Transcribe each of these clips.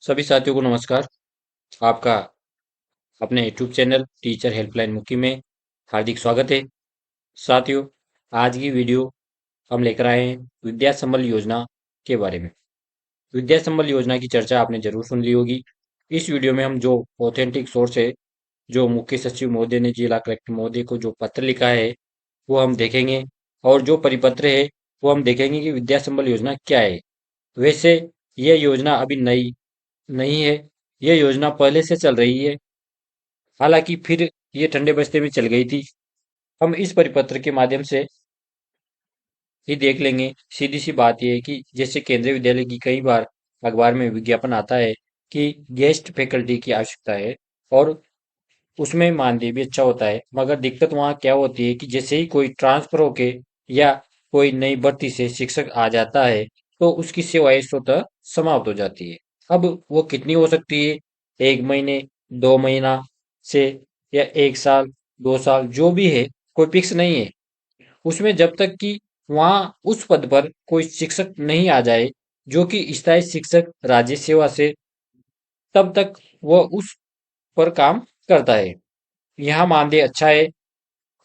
सभी साथियों को नमस्कार। आपका अपने यूट्यूब चैनल टीचर हेल्पलाइन मुक्की में हार्दिक स्वागत है। साथियों, आज की वीडियो हम लेकर आए हैं विद्या संबल योजना के बारे में। विद्या संबल योजना की चर्चा आपने जरूर सुन ली होगी। इस वीडियो में हम जो ऑथेंटिक सोर्स है, जो मुख्य सचिव महोदय ने जिला कलेक्टर महोदय को जो पत्र लिखा है, वो हम देखेंगे। और जो परिपत्र है वो हम देखेंगे कि विद्या संबल योजना क्या है। वैसे यह योजना अभी नई नहीं है, यह योजना पहले से चल रही है। हालांकि फिर ये ठंडे बस्ते में चल गई थी। हम इस परिपत्र के माध्यम से ही देख लेंगे। सीधी सी बात यह है कि जैसे केंद्रीय विद्यालय की कई बार अखबार में विज्ञापन आता है कि गेस्ट फैकल्टी की आवश्यकता है, और उसमें मानदेय भी अच्छा होता है, मगर दिक्कत वहाँ क्या होती है कि जैसे ही कोई ट्रांसफर होके या कोई नई भर्ती से शिक्षक आ जाता है तो उसकी सेवाएं स्वतः समाप्त हो जाती है। अब वो कितनी हो सकती है, 1 महीने, 2 महीना से, या 1 साल, 2 साल, जो भी है, कोई फिक्स नहीं है उसमें। जब तक कि वहाँ उस पद पर कोई शिक्षक नहीं आ जाए जो कि स्थायी शिक्षक राज्य सेवा से, तब तक वह उस पर काम करता है। यहाँ मानदेय अच्छा है,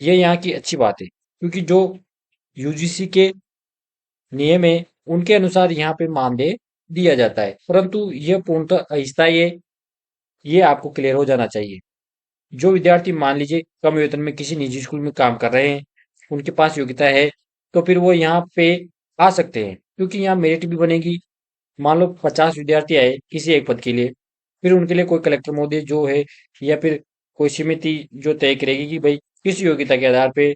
ये यहाँ की अच्छी बात है, क्योंकि जो यूजीसी के नियम है उनके अनुसार यहाँ पे मानदेय दिया जाता है, परंतु यह पूर्णतः अस्थायी है। ये आपको क्लियर हो जाना चाहिए। जो विद्यार्थी मान लीजिए कम वेतन में किसी निजी स्कूल में काम कर रहे हैं, उनके पास योग्यता है, तो फिर वो यहाँ पे आ सकते हैं, क्योंकि यहाँ मेरिट भी बनेगी। मान लो 50 विद्यार्थी आए किसी एक पद के लिए, फिर उनके लिए कोई कलेक्टर महोदय जो है, या फिर कोई समिति जो तय करेगी कि भाई किस योग्यता के आधार पे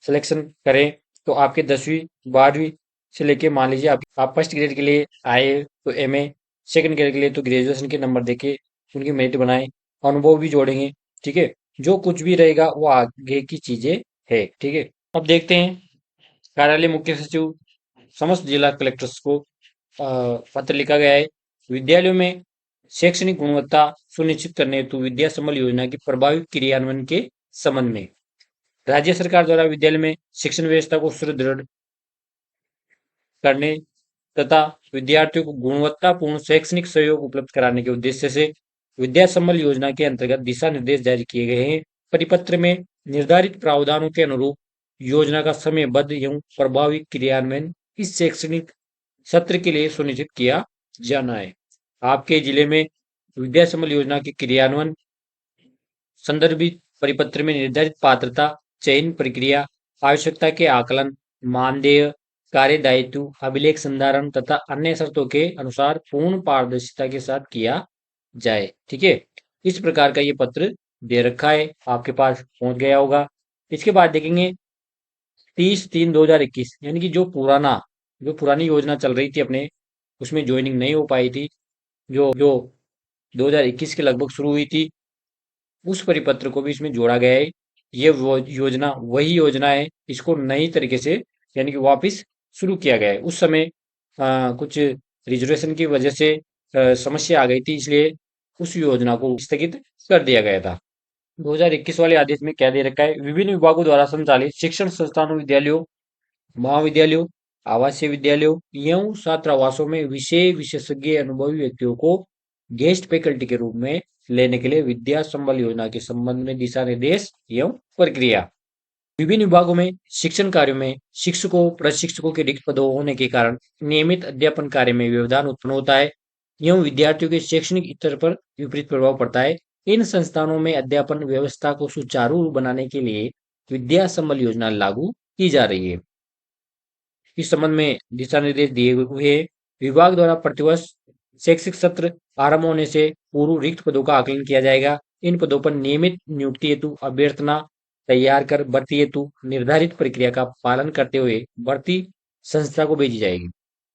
सिलेक्शन करें। तो आपके 10वीं 12वीं से लेके मान लीजिए आप फर्स्ट ग्रेड के लिए आए तो एमए, सेकंड ग्रेड के लिए तो ग्रेजुएशन के नंबर देके उनकी मेरिट बनाए, अनुभव भी जोड़ेंगे। ठीक है, जो कुछ भी रहेगा वो आगे की चीजें है। ठीक है, अब देखते हैं। कार्यालय मुख्य सचिव समस्त जिला कलेक्टर्स को पत्र लिखा गया है। विद्यालयों में शैक्षणिक गुणवत्ता सुनिश्चित करने हेतु विद्या संबल योजना की प्रभावी क्रियान्वयन के संबंध में राज्य सरकार द्वारा विद्यालय में शिक्षण व्यवस्था को सुदृढ़ करने तथा विद्यार्थियों को गुणवत्तापूर्ण शैक्षणिक सहयोग उपलब्ध कराने के उद्देश्य से विद्या संबल योजना के अंतर्गत दिशा निर्देश जारी किए गए हैं। परिपत्र में निर्धारित प्रावधानों के अनुरूप योजना का समयबद्ध एवं प्रभावी क्रियान्वयन इस शैक्षणिक सत्र के लिए सुनिश्चित किया जाना है। आपके जिले में विद्या संबल योजना के क्रियान्वयन संदर्भित परिपत्र में निर्धारित पात्रता, चयन प्रक्रिया, आवश्यकता के आकलन, मानदेय, कार्य दायित्व, अभिलेख संधारण तथा अन्य शर्तों के अनुसार पूर्ण पारदर्शिता के साथ किया जाए। ठीक है, इस प्रकार का ये पत्र दे रखा है, आपके पास पहुंच गया होगा। इसके बाद देखेंगे 30/3/2021, यानी कि जो पुरानी योजना चल रही थी अपने, उसमें ज्वाइनिंग नहीं हो पाई थी, जो जो 2021 के लगभग शुरू हुई थी, उस परिपत्र को भी इसमें जोड़ा गया है। ये वो योजना वही योजना है, इसको नई तरीके से यानी कि वापस शुरू किया गया है। उस समय कुछ रिजर्वेशन की वजह से समस्या आ गई थी, इसलिए उस योजना को स्थगित कर दिया गया था। 2021 वाले आदेश में क्या दे रखा है, विभिन्न विभागों द्वारा संचालित शिक्षण संस्थानों, विद्यालयों, महाविद्यालयों, आवासीय विद्यालयों एवं छात्रावासों में विषय विशेषज्ञ अनुभवी व्यक्तियों को गेस्ट फैकल्टी के रूप में लेने के लिए विद्या संबल योजना के संबंध में दिशा निर्देश एवं प्रक्रिया। विभिन्न विभागों में शिक्षण कार्यों में शिक्षकों, प्रशिक्षकों के रिक्त पदों होने के कारण नियमित अध्यापन कार्य में व्यवधान उत्पन्न होता है एवं विद्यार्थियों के शैक्षणिक स्तर पर विपरीत प्रभाव पड़ता है। इन संस्थानों में अध्यापन व्यवस्था को सुचारू बनाने के लिए विद्या संबल योजना लागू की जा रही है। इस संबंध में दिशा निर्देश दिए हुए हैं। विभाग द्वारा प्रतिवर्ष शैक्षिक सत्र आरंभ होने से पूर्व रिक्त पदों का आकलन किया जाएगा। इन पदों पर नियमित नियुक्ति हेतु अभ्यर्थना तैयार कर भर्ती हेतु निर्धारित प्रक्रिया का पालन करते हुए भर्ती संस्था को भेजी जाएगी।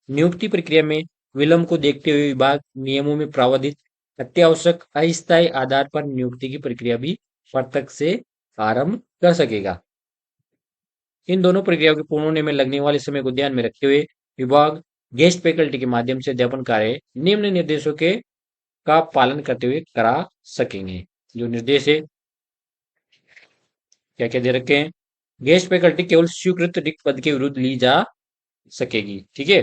नियुक्ति प्रक्रिया में विलंब को देखते हुए विभाग नियमों में प्रावधानित अत्यावश्यक अस्थायी आधार पर नियुक्ति की प्रक्रिया भी प्रत्यक्ष से आरंभ कर सकेगा। इन दोनों प्रक्रियाओं के पूर्ण होने में लगने वाले समय को ध्यान में रखते हुए विभाग गेस्ट फैकल्टी के माध्यम से अध्यापन कार्य निम्न निर्देशों के का पालन करते हुए करा सकेंगे। जो निर्देश है क्या क्या दे रखे हैं, गेस्ट फैकल्टी केवल स्वीकृत रिक्त पद के विरुद्ध ली जा सकेगी। ठीक है,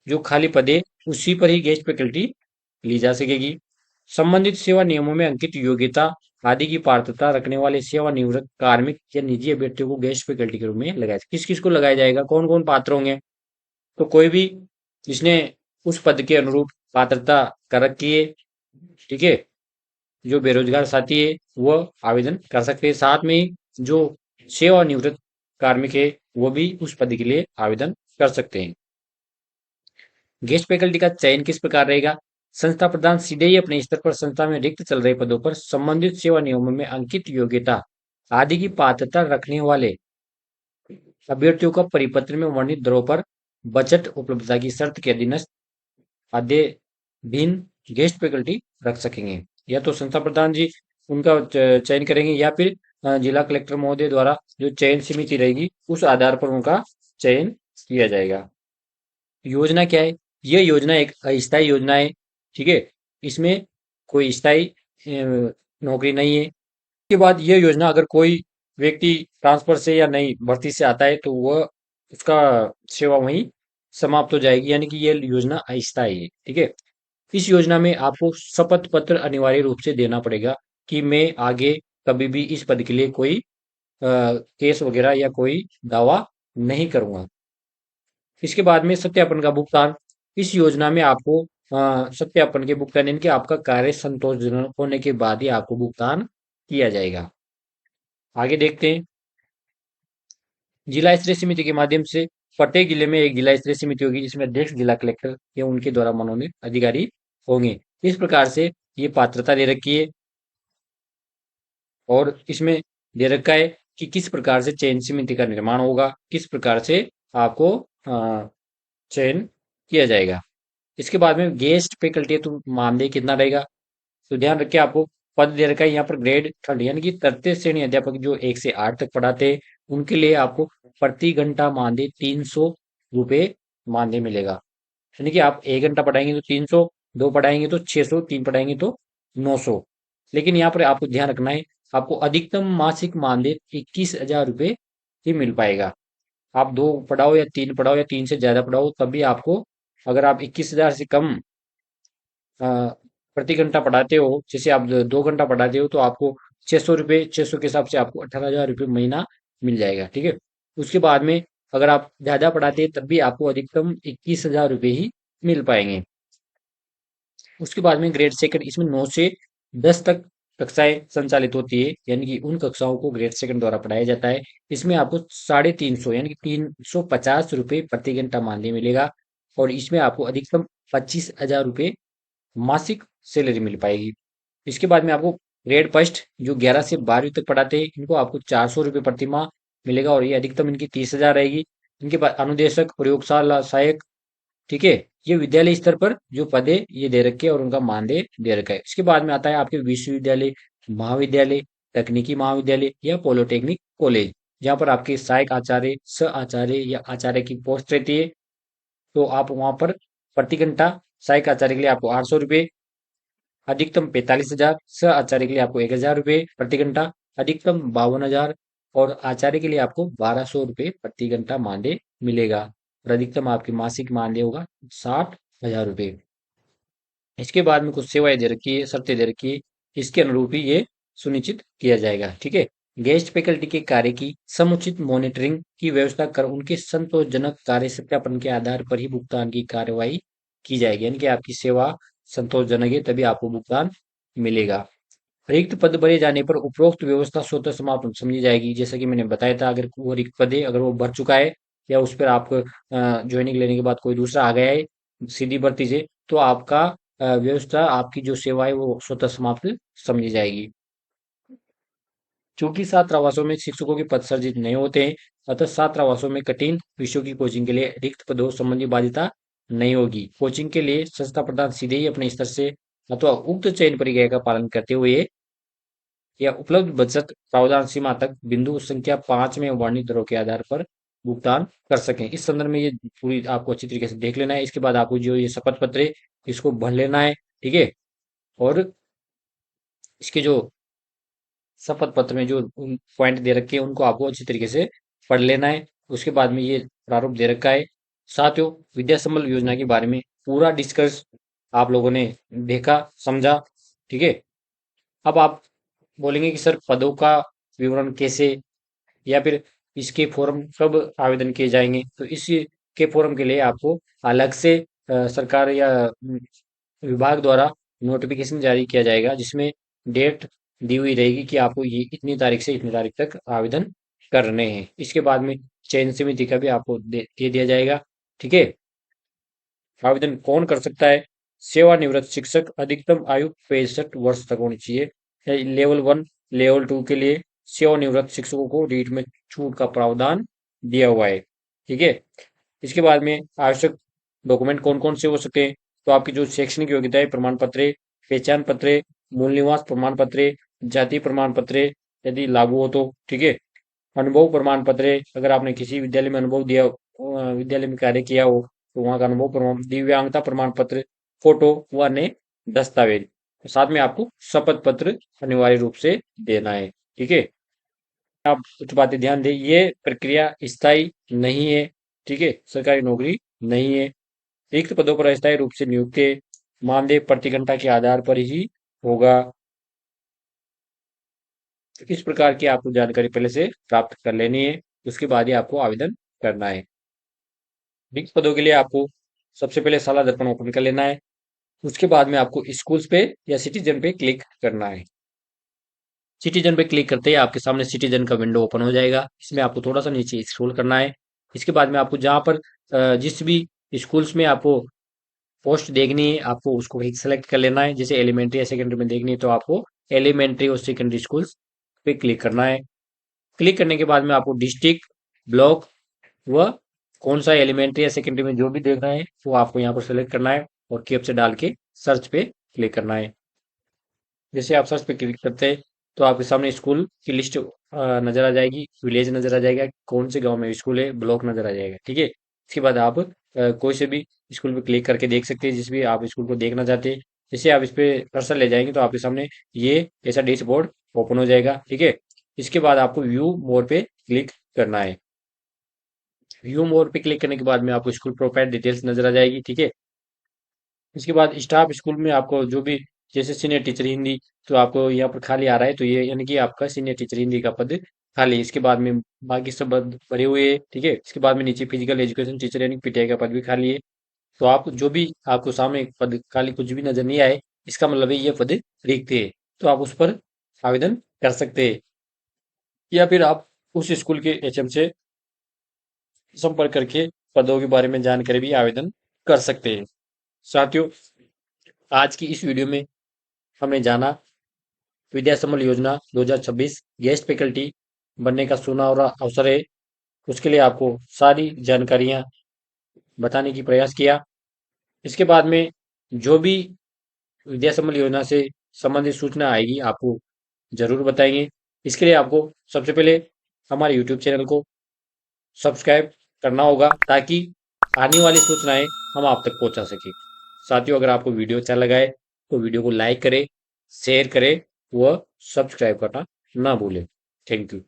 जो खाली पद है उसी पर ही गेस्ट फैकल्टी ली जा सकेगी। संबंधित सेवा नियमों में अंकित योग्यता आदि की पात्रता रखने वाले सेवानिवृत्त कार्मिक या निजी अभ्यर्थियों को गेस्ट फैकल्टी के रूप में लगाया, किस किस को लगाया जाएगा, कौन कौन पात्र होंगे, तो कोई भी जिसने उस पद के अनुरूप पात्रता कर रखी है, ठीक है, जो बेरोजगार साथी है वह आवेदन कर सकते हैं। साथ में ही जो सेवानिवृत्त कार्मिक है वो भी उस पद के लिए आवेदन कर सकते हैं। गेस्ट फैकल्टी का चयन किस प्रकार रहेगा? संस्था प्रधान सीधे ही अपने स्तर पर संस्था में रिक्त चल रहे पदों पर संबंधित सेवा नियमों में अंकित योग्यता आदि की पात्रता रखने वाले अभ्यर्थियों का परिपत्र में वर्णित दरों पर बजट उपलब्धता की शर्त के अधीनस्थ अध्ययन गेस्ट फैकल्टी रख सकेंगे। या तो संस्था प्रधान जी उनका चयन करेंगे या फिर जिला कलेक्टर महोदय द्वारा जो चयन समिति रहेगी उस आधार पर उनका चयन किया जाएगा। योजना क्या है? यह योजना एक अस्थायी योजना है, ठीक है, इसमें कोई स्थायी नौकरी नहीं है। के बाद यह योजना अगर कोई व्यक्ति ट्रांसफर से या नई भर्ती से आता है तो वह उसका सेवा वहीं समाप्त हो जाएगी, यानी कि यह योजना अस्थायी है, ठीक है। इस योजना में आपको शपथ पत्र अनिवार्य रूप से देना पड़ेगा कि मैं आगे कभी भी इस पद के लिए कोई केस वगैरह या कोई दावा नहीं करूंगा। इसके बाद में सत्यापन का भुगतान। इस योजना में आपको सत्यापन के भुगतान यानी कि आपका कार्य संतोषजनक होने के बाद ही आपको भुगतान किया जाएगा। आगे देखते हैं। जिला स्तरीय समिति के माध्यम से प्रत्येक जिले में एक जिला स्तरीय समिति होगी जिसमें अध्यक्ष जिला कलेक्टर या उनके द्वारा मनोनीत अधिकारी होंगे। इस प्रकार से ये पात्रता दे रखी है और इसमें दे रखा है कि किस प्रकार से चयन समिति का निर्माण होगा, किस प्रकार से आपको चयन किया जाएगा। इसके बाद में गेस्ट फैकल्टी तो मानदेय कितना रहेगा, तो ध्यान रखिए आपको पद दे रखा है यहाँ पर ग्रेड थर्ड यानी कि तृतीय श्रेणी अध्यापक जो 1 से 8 तक पढ़ाते हैं उनके लिए आपको प्रति घंटा मानदेय 300 रुपये मानदेय मिलेगा। यानी कि आप 1 घंटा पढ़ाएंगे तो 300, 2 पढ़ाएंगे तो 600, 3 पढ़ाएंगे तो 900। लेकिन यहाँ पर आपको ध्यान रखना है आपको अधिकतम मासिक मानदेय 21,000 रुपये ही मिल पाएगा। आप 2 पढ़ाओ या 3 पढ़ाओ या 3 से ज्यादा पढ़ाओ तब भी आपको, अगर आप 21,000 से कम प्रति घंटा पढ़ाते हो, जैसे आप 2 घंटा पढ़ाते हो तो आपको 600 रुपये, 600 के हिसाब से आपको 18,000 रुपये महीना मिल जाएगा, ठीक है। उसके बाद में अगर आप ज्यादा पढ़ाते हैं तब भी आपको अधिकतम 21,000 रुपये ही मिल पाएंगे। उसके बाद में ग्रेड सेकंड, इसमें 9 से 10 तक कक्षाएं संचालित होती है, यानी कि उन कक्षाओं को ग्रेड सेकंड द्वारा पढ़ाया जाता है। इसमें आपको 350 यानी कि 350 रुपये प्रति घंटा मानदेय मिलेगा और इसमें आपको अधिकतम 25,000 रुपये मासिक सैलरी मिल पाएगी। इसके बाद में आपको ग्रेड फर्स्ट जो 11 से 12वीं तक पढ़ाते हैं इनको आपको 400 रुपये प्रति माह मिलेगा और ये अधिकतम इनकी 30,000 रहेगी। इनके बाद अनुदेशक, प्रयोगशाला सहायक, ठीक है, ये विद्यालय स्तर पर जो पद है ये दे रखे हैं और उनका मानदेय दे रखा है। इसके बाद में आता है आपके विश्वविद्यालय, महाविद्यालय, तकनीकी महाविद्यालय या पॉलिटेक्निक कॉलेज, जहाँ पर आपके सहायक आचार्य, सह आचार्य या आचार्य की पोस्ट रहती है। तो आप वहां पर प्रति घंटा सहायक आचार्य के लिए आपको 800 रुपये, अधिकतम 45,000, सह आचार्य के लिए आपको 1,000 रुपये प्रति घंटा, अधिकतम 52,000 और आचार्य के लिए आपको 1,200 रुपये प्रति घंटा मानदेय मिलेगा और अधिकतम आपकी मासिक मानदेय होगा 60,000 रुपये। इसके बाद में कुछ सेवाएं दे रखी है, शर्तें दे रखी है, इसके अनुरूप ही ये सुनिश्चित किया जाएगा, ठीक है। गेस्ट फैकल्टी के कार्य की समुचित मॉनिटरिंग की व्यवस्था कर उनके संतोषजनक कार्य सत्यापन के आधार पर ही भुगतान की कार्यवाही की जाएगी, यानी कि आपकी सेवा संतोषजनक है तभी आपको भुगतान मिलेगा। रिक्त पद भरे जाने पर उपरोक्त व्यवस्था स्वतः समाप्त समझी जाएगी। जैसा कि मैंने बताया था, अगर वो रिक्त पद है अगर वो भर चुका है या उस पर आपको ज्वाइनिंग लेने के बाद कोई दूसरा आ गया है सीधी भर्ती से, तो आपका व्यवस्था, आपकी जो सेवा है वो स्वतः समाप्त समझी जाएगी। चूंकि छात्रावासों में शिक्षकों के पद सर्जित नहीं होते हैं, अतः छात्रावासों में कठिन विषयों की कोचिंग के लिए रिक्त पदों संबंधी बाध्यता नहीं होगी। कोचिंग के लिए संस्था प्रधान सीधे ही अपने स्तर से अथवा उक्त चयन प्रक्रिया का पालन करते हुए या उपलब्ध बचत प्रावधान सीमा तक बिंदु संख्या 5 में वर्णित दरों के आधार पर भुगतान कर सकें। इस संदर्भ में ये पूरी आपको अच्छी तरीके से देख लेना है। इसके बाद आपको जो ये शपथ पत्र है इसको भर लेना है, ठीक है। और इसके जो शपथ पत्र में जो पॉइंट दे रखे हैं उनको आपको अच्छी तरीके से पढ़ लेना है। उसके बाद में ये प्रारूप दे रखा है। साथियों, विद्या संबल योजना के बारे में पूरा डिस्कस आप लोगों ने देखा, समझा, ठीक है। अब आप बोलेंगे कि सर पदों का विवरण कैसे, या फिर इसके फॉर्म कब आवेदन किए जाएंगे, तो इसके फॉर्म के लिए आपको अलग से सरकार या विभाग द्वारा नोटिफिकेशन जारी किया जाएगा, जिसमें डेट दी हुई रहेगी कि आपको ये इतनी तारीख से इतनी तारीख तक आवेदन करने हैं। इसके बाद में चयन समिति का भी आपको दे दिया जाएगा, ठीक है। आवेदन कौन कर सकता है? सेवानिवृत्त शिक्षक, अधिकतम आयु 65 वर्ष तक होनी चाहिए। लेवल 1, लेवल 2 के लिए सेवानिवृत्त शिक्षकों को रीट में छूट का प्रावधान दिया हुआ है, ठीक है। इसके बाद में आवश्यक डॉक्यूमेंट कौन कौन से हो सकते हैं? तो आपकी जो शैक्षणिक योग्यता है, प्रमाण पत्र, पहचान पत्र, मूल निवास प्रमाण पत्र, जाति प्रमाण पत्र यदि लागू हो तो, ठीक है। अनुभव प्रमाण पत्र, अगर आपने किसी विद्यालय में अनुभव दिया, विद्यालय में कार्य किया हो, तो वहां का अनुभव प्रमाण, दिव्यांगता प्रमाण पत्र, फोटो व अन्य दस्तावेज। साथ में आपको शपथ पत्र अनिवार्य रूप से देना है, ठीक है। आप कुछ बातें ध्यान दें, ये प्रक्रिया स्थायी नहीं है, ठीक है, सरकारी नौकरी नहीं है। रिक्त पदों पर अस्थायी रूप से नियुक्ति, मानदेय प्रति घंटा के आधार पर ही होगा। तो इस प्रकार की आपको जानकारी पहले से प्राप्त कर लेनी है, उसके बाद ही आपको आवेदन करना है। रिक्त पदों के लिए आपको सबसे पहले साला दर्पण ओपन कर लेना है। उसके बाद में आपको स्कूल्स पे या सिटीजन पे क्लिक करना है। सिटीजन पे क्लिक करते ही आपके सामने सिटीजन का विंडो ओपन हो जाएगा। इसमें आपको थोड़ा सा नीचे स्क्रॉल करना है। इसके बाद में आपको जहाँ पर जिस भी स्कूल्स में आपको पोस्ट देखनी है, आपको उसको एक सेलेक्ट कर लेना है। जैसे एलिमेंट्री या सेकेंडरी में देखनी है, तो आपको एलिमेंट्री और सेकेंडरी स्कूल्स पे क्लिक करना है। क्लिक करने के बाद में आपको डिस्ट्रिक्ट, ब्लॉक व कौन सा एलिमेंट्री या सेकेंडरी में जो भी देखना है, वो आपको यहाँ पर सेलेक्ट करना है और कैप्चा डाल के सर्च पे क्लिक करना है। जैसे आप सर्च पे क्लिक करते हैं, तो आपके सामने स्कूल की लिस्ट नजर आ जाएगी, विलेज नजर आ जाएगा, कौन से गांव में स्कूल है, ब्लॉक नजर आ जाएगा, ठीक है। इसके बाद आप कोई से भी स्कूल पे क्लिक करके देख सकते हैं, जिस भी आप स्कूल को देखना चाहते हैं। जैसे आप इस पे कर्सर ले जाएंगे, तो आपके सामने ये ऐसा डैशबोर्ड ओपन हो जाएगा, ठीक है। इसके बाद आपको व्यू मोर पे क्लिक करना है। व्यू मोर पे क्लिक करने के बाद में आपको स्कूल प्रोफाइल डिटेल्स नजर आ जाएगी, ठीक है। इसके बाद स्टाफ स्कूल में आपको जो भी, जैसे सीनियर टीचर हिंदी, तो आपको यहाँ पर खाली आ रहा है, तो ये यानी कि आपका सीनियर टीचर हिंदी का पद खाली है। इसके बाद में बाकी सब पद भरे हुए हैं, ठीक है। इसके बाद में नीचे फिजिकल एजुकेशन टीचर यानी पीटीआई का पद भी खाली है। तो आप जो भी आपको सामने पद खाली कुछ भी नजर नहीं आए, इसका मतलब है ये पद रिक्त है, तो आप उस पर आवेदन कर सकते हैं। या फिर आप उस स्कूल के एचएम से संपर्क करके पदों के बारे में जानकारी भी आवेदन कर सकते हैं। साथियों, आज की इस वीडियो में हमने जाना विद्या संबल योजना 2026 गेस्ट फैकल्टी बनने का सुनहरा अवसर है। उसके लिए आपको सारी जानकारियां बताने की प्रयास किया। इसके बाद में जो भी विद्या संबल योजना से संबंधित सूचना आएगी, आपको जरूर बताएंगे। इसके लिए आपको सबसे पहले हमारे यूट्यूब चैनल को सब्सक्राइब करना होगा, ताकि आने वाली सूचनाएं हम आप तक पहुंचा सके। साथियों, अगर आपको वीडियो अच्छा लगा है, तो वीडियो को लाइक करें, शेयर करें व सब्सक्राइब करना ना भूलें। Thank you.